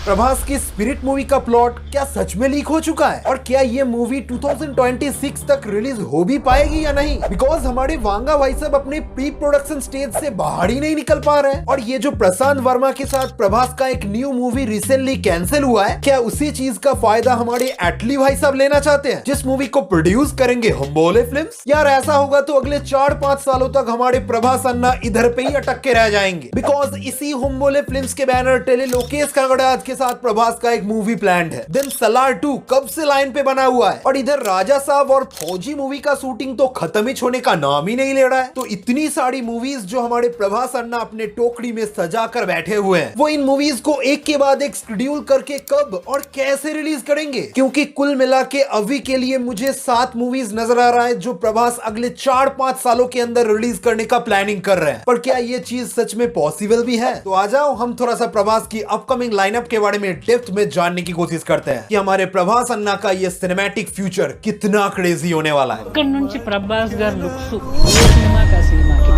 प्रभास की spirit movie का plot क्या सच में लीक हो चुका है और क्या ये मूवी 2026 तक रिलीज हो भी पाएगी या नहीं? बिकॉज हमारे वांगा भाई साहब अपने प्री प्रोडक्शन स्टेज से बाहर ही नहीं निकल पा रहे हैं। और ये जो प्रशांत वर्मा के साथ प्रभास का एक न्यू मूवी रिसेंटली कैंसिल हुआ है, क्या उसी चीज का फायदा हमारे एटली भाई साहब लेना चाहते हैं, जिस मूवी को प्रोड्यूस करेंगे हम बोले फिल्म्स? यार ऐसा होगा तो अगले 4-5 सालों तक हमारे प्रभास अन्ना इधर पे ही अटक के रह जाएंगे। बिकॉज इसी हम बोले फिल्म्स के बैनर टेले लोकेश कनगड़ाज के साथ प्रभास का एक मूवी प्लान्ड है। देन सलार 2 कब से लाइन पे बना हुआ है और इधर राजा साहब और फौजी मूवी का शूटिंग तो खत्म ही होने का नाम ही नहीं ले रहा है। तो इतनी सारी मूवीज जो हमारे प्रभास अन्ना अपने टोकरी में सजा कर बैठे हुए हैं, वो इन मूवीज को एक के बाद एक शेड्यूल करके कब और कैसे रिलीज करेंगे? क्योंकि कुल मिला के अभी के लिए मुझे 7 मूवीज नजर आ रहा है जो प्रभास अगले 4-5 सालों के अंदर रिलीज करने का प्लानिंग कर रहे हैं। पर क्या ये चीज सच में पॉसिबल भी है? तो आ जाओ हम थोड़ा सा प्रभास की अपकमिंग लाइनअप के बारे में डेप्थ में जानने की कोशिश करते हैं कि हमारे प्रभास अन्ना का ये सिनेमैटिक फ्यूचर कितना क्रेजी होने वाला है। ఇక్కడ నుంచి ప్రభాస్ గారి లుక్స్ ఏ సినిమాకి ఆ సినిమాకి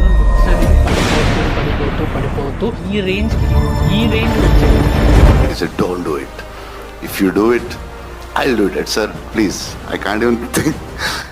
పడిపోతూ ఈ range He said, don't do it. If you do it, I'll do it. Sir, please. I can't even think.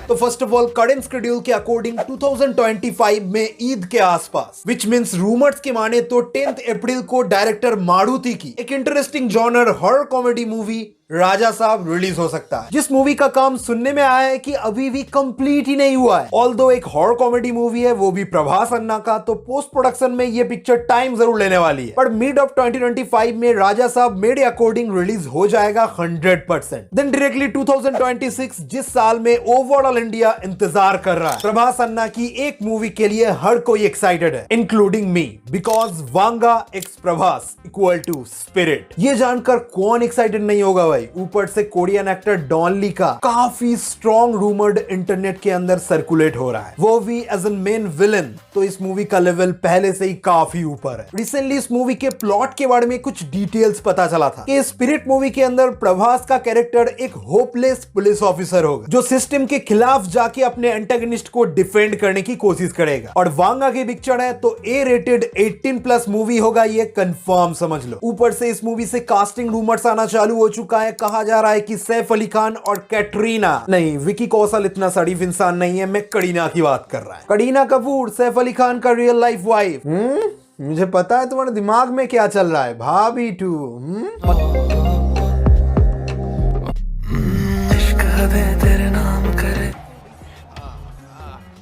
तो first of all current schedule के अकॉर्डिंग 2025 में ईद के आसपास, विच मींस रूमर्स के माने तो 10 अप्रैल को डायरेक्टर मारुति की एक interesting genre horror comedy movie Raja Saab release हो सकता है, जिस मूवी का काम सुनने में आया है कि अभी भी कंप्लीट ही नहीं हुआ है। ऑल्दो एक हॉरर कॉमेडी मूवी है, वो भी प्रभास अन्ना का, तो पोस्ट प्रोडक्शन में ये पिक्चर टाइम जरूर लेने वाली है। पर मिड ऑफ 2025 में राजा साहब मेरे अकॉर्डिंग रिलीज हो जाएगा 100%। देन डायरेक्टली 2026, जिस साल में ओवरऑल इंडिया इंतजार कर रहा है, प्रभास अन्ना की एक मूवी के लिए हर कोई एक्साइटेड है, including me, because Vanga x Prabhas equal to Spirit. ये जानकर कौन एक्साइटेड नहीं होगा भाई? ऊपर से कोरियन एक्टर डॉन ली का काफी स्ट्रॉन्ग रूमर्ड इंटरनेट के अंदर सर्कुलेट हो रहा है, वो भी एज एन मेन विलन। तो इस मूवी का लेवल पहले से ही काफी ऊपर है। रिसेंटली इस मूवी के प्लॉट के बारे में कुछ डिटेल्स पता चला था कि स्पिरिट मूवी के अंदर प्रभास का कैरेक्टर एक होपलेस पुलिस ऑफिसर होगा जो सिस्टम के खिलाफ जाके अपने एंटागनिस्ट को डिफेंड करने की कोशिश करेगा। और वांगा की पिक्चर है तो ए रेटेड 18+ मूवी होगा, ये कंफर्म समझ लो। ऊपर से इस मूवी से कास्टिंग रूमर्स आना चालू हो चुका है। कहा जा रहा है कि सैफ अली खान और कैटरीना, नहीं विकी कौशल इतना शरीफ इंसान नहीं है, मैं करीना की बात कर रहा है। करीना कपूर सैफ अली खान का रियल लाइफ वाइफ। मुझे पता है तुम्हारे दिमाग में क्या चल रहा है, भाभी 2।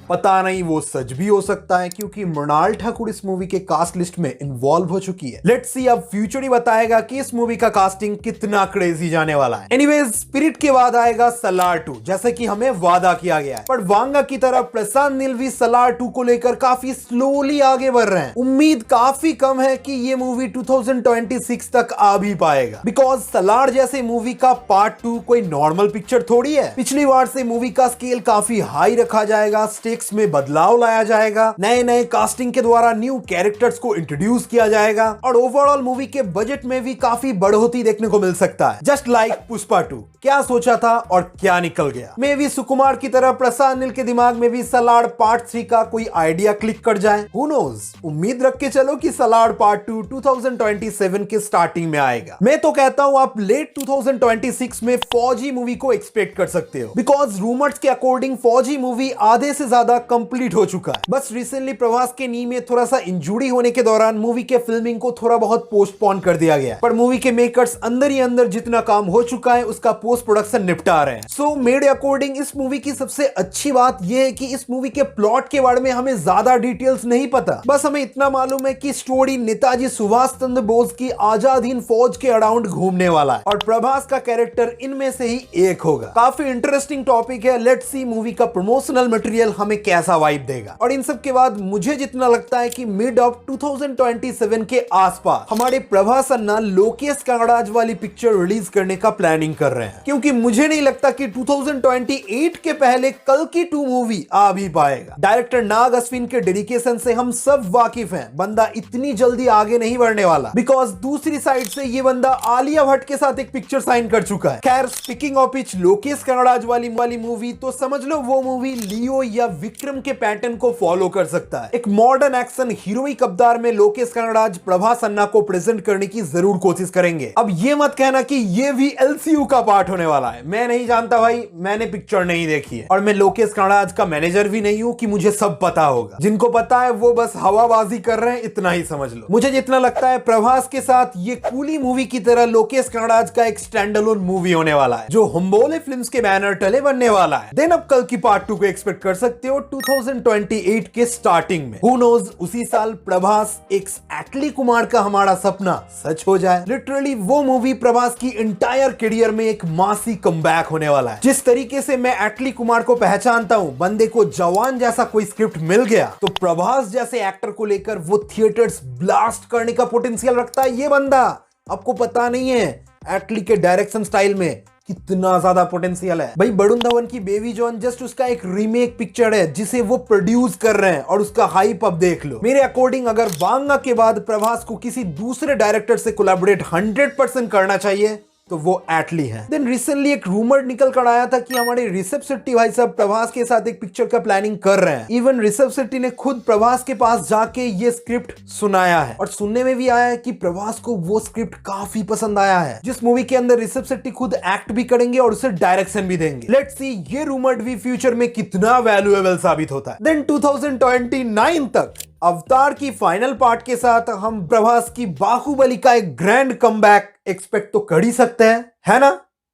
पता नहीं वो सच भी हो सकता है क्योंकि मृणाल ठाकुर इस मूवी के कास्ट लिस्ट में इन्वॉल्व हो चुकी है। लेट्स सी, अब फ्यूचर ही बताएगा कि इस मूवी का कास्टिंग कितना क्रेजी जाने वाला है। एनीवेज, स्पिरिट के बाद आएगा सलार 2, जैसे कि हमें वादा किया गया है। पर वांगा की तरह प्रशांत नील भी सलार 2 को लेकर काफी स्लोली आगे बढ़ रहे हैं। उम्मीद काफी कम है कि ये मूवी 2026 तक आ भी पाएगा, बिकॉज सलार जैसे मूवी का पार्ट 2 कोई नॉर्मल पिक्चर थोड़ी है। पिछली बार से मूवी का स्केल काफी हाई रखा जाएगा, स्टेक्स में बदलाव लाया जाएगा, नए नए कास्टिंग के द्वारा न्यू कैरेक्टर्स को इंट्रोड्यूस किया जाएगा और ओवरऑल मूवी के बजट में भी काफी बढ़ोतरी देखने को मिल सकता है। जस्ट लाइक पुष्पा 2, क्या सोचा था और क्या निकल गया। मे भी सुकुमार की तरह प्रशांत नील के दिमाग में भी सलार पार्ट 3 का कोई आइडिया क्लिक कर जाए, हु नोज। उम्मीद रख के चलो कि सलार पार्ट 2 2027 के स्टार्टिंग में आएगा। मैं तो कहता हूं आप लेट 2026 में फौजी मूवी को एक्सपेक्ट कर सकते हो, बिकॉज रूमर्स के अकॉर्डिंग फौजी मूवी आधे से ज्यादा कंप्लीट हो चुका है। बस रिसेंटली प्रभास के नी में थोड़ा सा इंजुरी होने के दौरान मूवी के फिल्मिंग को थोड़ा बहुत पोस्टपोन कर दिया गया, पर मूवी के मेकर्स अंदर ही अंदर जितना काम हो चुका है उसका पोस्ट प्रोडक्शन निपटा रहे हैं। सो मेरे अकॉर्डिंग इस मूवी की सबसे अच्छी बात यह है कि इस मूवी के प्लॉट के बारे में हमें ज्यादा डिटेल्स नहीं पता। बस हमें इतना मालूम है कि स्टोरी नेताजी सुभाष चंद्र बोस की आजाद हिंद फौज के अराउंड घूमने वाला है और प्रभास का कैरेक्टर इनमें से ही एक होगा। काफी इंटरेस्टिंग टॉपिक है। लेट्स सी मूवी का प्रमोशनल मटेरियल हमें कैसा वाइब देगा। और इन सब के बाद मुझे जितना लगता है कि मिड ऑफ 2027 के आसपास हमारे प्रभास अन्ना लोकेश कनगड़ाज वाली पिक्चर रिलीज करने का प्लानिंग कर रहे हैं, क्योंकि मुझे नहीं लगता कि 2028 के पहले कल की 2 मूवी आ भी पाएगा। डायरेक्टर नाग अश्विन के डेडिकेशन से हम सब वाकिफ हैं, बंदा इतनी जल्दी आगे नहीं बढ़ने वाला, बिकॉज दूसरी साइड से ये बंदा आलिया भट्ट के साथ एक पिक्चर साइन कर चुका है। खैर, स्पीकिंग ऑफ विच, लोकेश कनगड़ाज वाली मूवी तो समझ लो वो मूवी लियो या विक्रम के पैटर्न को फॉलो कर सकता है। एक मॉडर्न एक्शन हीरोइक अवतार में लोकेश कनगराज प्रभास अन्ना को प्रेजेंट करने की जरूर कोशिश करेंगे। अब ये मत कहना कि ये भी एलसीयू का पार्ट होने वाला है। मैं नहीं जानता भाई, मैंने पिक्चर नहीं देखी है और मैं लोकेश कनगराज का मैनेजर भी नहीं हूं कि मुझे सब पता होगा। जिनको पता है वो बस हवाबाजी कर रहे हैं, इतना ही समझ लो। मुझे जितना लगता है प्रभास के साथ ये कूली मूवी की तरह लोकेश कनगराज का एक स्टैंड अलोन मूवी होने वाला है जो हुम्बोले फिल्म्स के बैनर तले बनने वाला है। देन अब कल की पार्ट 2 को एक्सपेक्ट कर सकते हो 2028 के स्टार्टिंग में। हु नोज, उसी साल प्रभास एक्स एटली कुमार का हमारा सपना सच हो जाए। लिटरली वो मूवी प्रभास की इंटायर करियर में एक मासी कमबैक होने वाला है। जिस तरीके से मैं एटली कुमार को पहचानता हूं, बंदे को जवान जैसा कोई स्क्रिप्ट मिल गया तो प्रभास जैसे एक्टर को लेकर वो थिएटर्स ब्लास्ट करने का पोटेंशियल रखता है। ये बंदा, आपको पता नहीं है एटली के डायरेक्शन स्टाइल में कितना ज्यादा पोटेंशियल है। भाई वरुण धवन की बेबी जॉन जस्ट उसका एक रीमेक पिक्चर है जिसे वो प्रोड्यूस कर रहे हैं और उसका हाइप अब देख लो। मेरे अकॉर्डिंग अगर बांगा के बाद प्रभास को किसी दूसरे डायरेक्टर से कोलैबोरेट 100% करना चाहिए तो वो एटली है। देन रिसेंटली एक रूमर निकल कर आया था कि हमारे ऋषभ शेट्टी भाई साहब प्रभास के साथ एक पिक्चर का प्लानिंग कर रहे हैं। इवन ऋषभ शेट्टी ने खुद प्रभास के पास जाके ये स्क्रिप्ट सुनाया है और सुनने में भी आया है कि प्रभास को वो स्क्रिप्ट काफी पसंद आया है, जिस मूवी के अंदर ऋषभ शेट्टी खुद एक्ट भी करेंगे और उसे डायरेक्शन भी देंगे। लेट्स सी ये रूमर्ड भी फ्यूचर में कितना वैल्यूएबल साबित होता है। देन 2029 तक अवतार की फाइनल पार्ट के साथ हम प्रभास की बाहुबली का एक ग्रैंड कमबैक एक्सपेक्ट तो कर ही सकते हैं, है ना?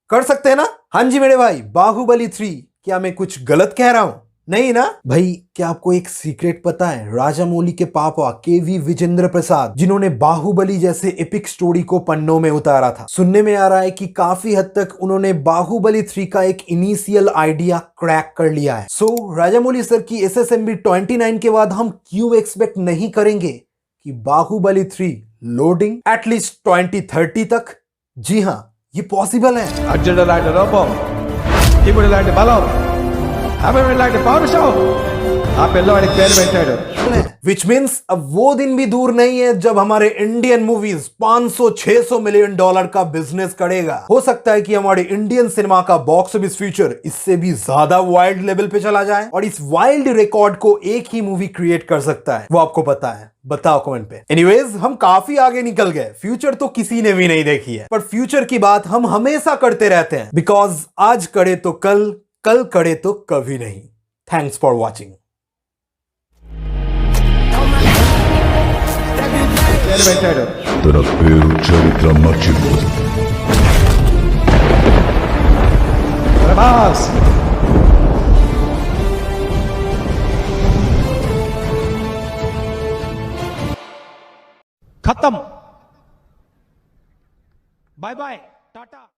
कर सकते हैं ना? हाँ जी मेरे भाई, बाहुबली 3, क्या मैं कुछ गलत कह रहा हूं? नहीं ना भाई? क्या आपको एक सीक्रेट पता है? राजामौली के पापा केवी विजेंद्र प्रसाद, जिन्होंने बाहुबली जैसे एपिक स्टोरी को पन्नों में उतारा था, सुनने में आ रहा है कि काफी हद तक उन्होंने बाहुबली 3 का एक इनिशियल आइडिया क्रैक कर लिया है। सो राजामौली सर की SSMB 29 के बाद हम क्यों एक्सपेक्ट नहीं करेंगे कि बाहुबली 3 लोडिंग एटलीस्ट 2030 तक? जी हाँ, ये पॉसिबल है। అర్జునులాంటి రూపం, శివుడిలాంటి బలం, అభిమన్యులాంటి పౌరుషం ఆ పిల్లవాడికి పేరు పెట్టాడు. विच मीन्स अब वो दिन भी दूर नहीं है जब हमारे इंडियन मूवीज 500-600 मिलियन डॉलर का बिजनेस करेगा। हो सकता है कि हमारे इंडियन सिनेमा का बॉक्स ऑफिस फ्यूचर इससे भी ज्यादा वाइल्ड लेवल पे चला जाए और इस वाइल्ड रिकॉर्ड को एक ही मूवी क्रिएट कर सकता है। वो आपको पता है? बताओ कमेंट पे। एनीवेज, हम काफी आगे निकल गए। फ्यूचर तो किसी ने भी नहीं देखी है, पर फ्यूचर की बात हम हमेशा करते रहते हैं, बिकॉज आज करे तो कल, कल करे तो कभी नहीं। Thanks for watching. పేరు పెట్టాడు. తన పేరు చరిత్ర మర్చిపోదు. ప్రభాస్ खत्म. Bye bye, Tata.